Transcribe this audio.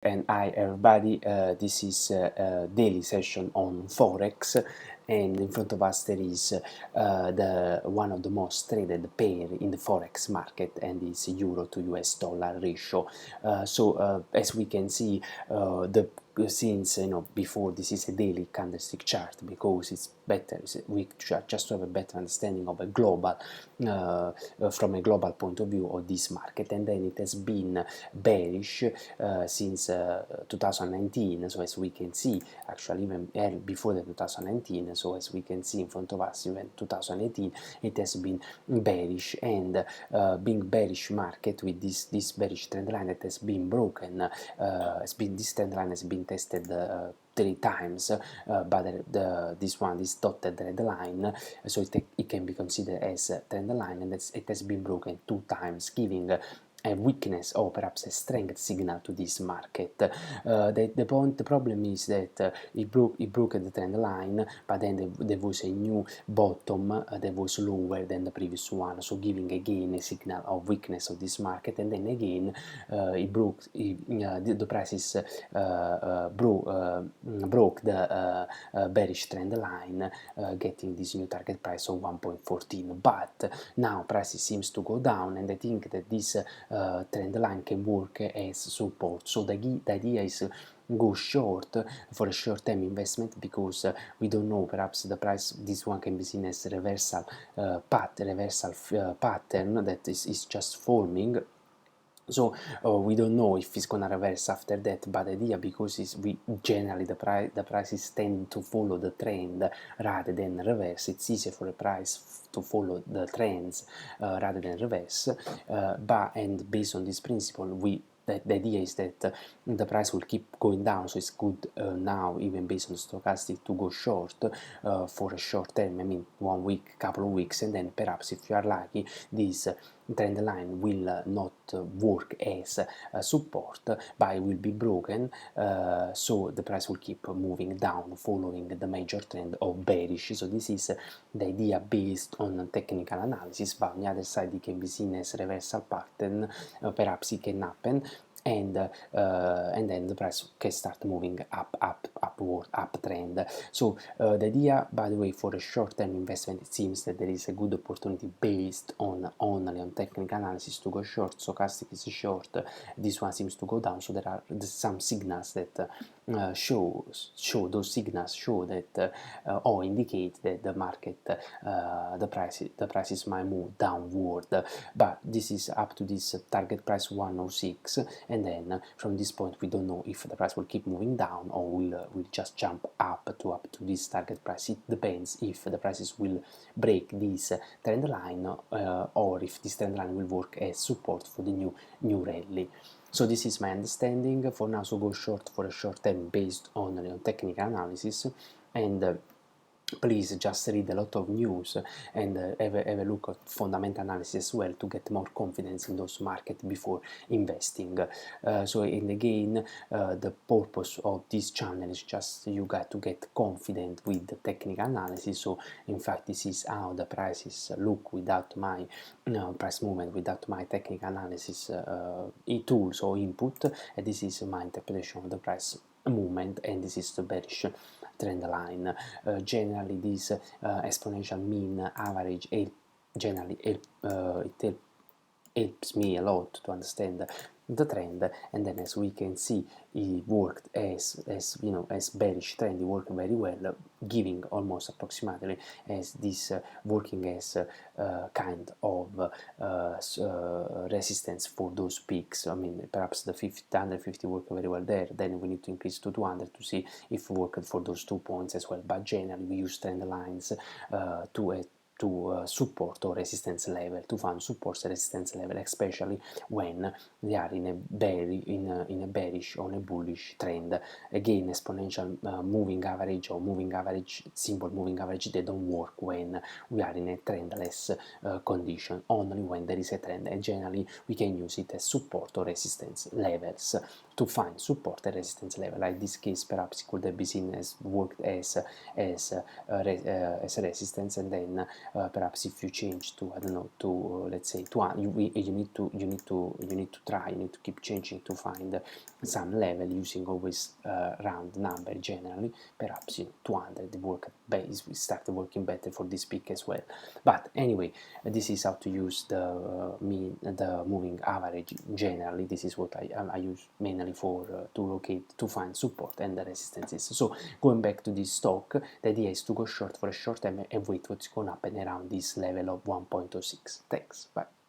And hi everybody, this is a daily session on forex, and in front of us there is the one of the most traded pair in the forex market, and it's euro to US dollar ratio. As we can see, since before, this is a daily candlestick chart because it's better, we just to have a better understanding of a global from a global point of view of this market. And then it has been bearish since 2019, so as we can see, actually even before the 2019, so as we can see in front of us, even 2018 it has been bearish, and being bearish market with this bearish trend line that has been broken, this trend line has been tested 3 times by this dotted red line, so it can be considered as a trend line, and it has been broken 2 times, giving a weakness or perhaps a strength signal to this market. The problem is that it broke the trend line, but then there was a new bottom that was lower than the previous one, so giving again a signal of weakness of this market. And then again the prices broke the bearish trend line, getting this new target price of 1.14. But now prices seems to go down, and I think that this trend line can work as support. So the idea is go short for a short-term investment, because we don't know, perhaps the price, this one can be seen as a reversal pattern that is just forming. So we don't know if it's gonna reverse after that, but the idea, because generally the prices tend to follow the trend rather than reverse. It's easier for a price to follow the trends rather than reverse. And based on this principle, the idea is that the price will keep going down, so it's good now, even based on stochastic, to go short for a short term, I mean 1 week, couple of weeks, and then perhaps if you are lucky, this trend line will not work as support, but it will be broken, so the price will keep moving down following the major trend of bearish. So this is the idea based on technical analysis, but on the other side it can be seen as reversal pattern. Perhaps it can happen, and then the price can start moving upward, uptrend. So the idea, by the way, for a short-term investment, it seems that there is a good opportunity based on only on technical analysis to go short. Stochastic is short, this one seems to go down, so there are some signals that those signals show that or indicate that the market, the prices might move downward. But this is up to this target price 106, and then from this point we don't know if the price will keep moving down or will just jump up to this target price. It depends if the prices will break this trend line, or if this trend line will work as support for the new rally. So this is my understanding for now. So go short for a short term based on technical analysis, and please just read a lot of news and have a look at fundamental analysis as well, to get more confidence in those markets before investing. And again, the purpose of this channel is just you got to get confident with the technical analysis. So in fact, this is how the prices look without my price movement, without my technical analysis tools or input, and this is my interpretation of the price movement, and this is the bearish trend line. Generally this exponential mean average generally it helps me a lot to understand the trend. And then, as we can see, it worked as bearish trend. It worked very well, giving almost approximately as this working as kind of resistance for those peaks. I mean, perhaps the 150 worked very well there. Then we need to increase to 200 to see if it worked for those 2 points as well. But generally we use trend lines to support or resistance level, to find support resistance level, especially when they are in a bearish or a bullish trend. Again, exponential moving average or moving average, simple moving average, they don't work when we are in a trendless condition, only when there is a trend, and generally we can use it as support or resistance levels to find support and resistance level. Like this case, perhaps it could have been seen as worked as a resistance, and then perhaps if you change to, I don't know, to let's say you need to keep changing to find some level using always round number generally. Perhaps 200 base we start working better for this peak as well. But anyway, this is how to use the moving average generally. This is what I use mainly for to find support and the resistances. So going back to this stock, the idea is to go short for a short time and wait what's going to happen around this level of 1.06. Thanks, bye.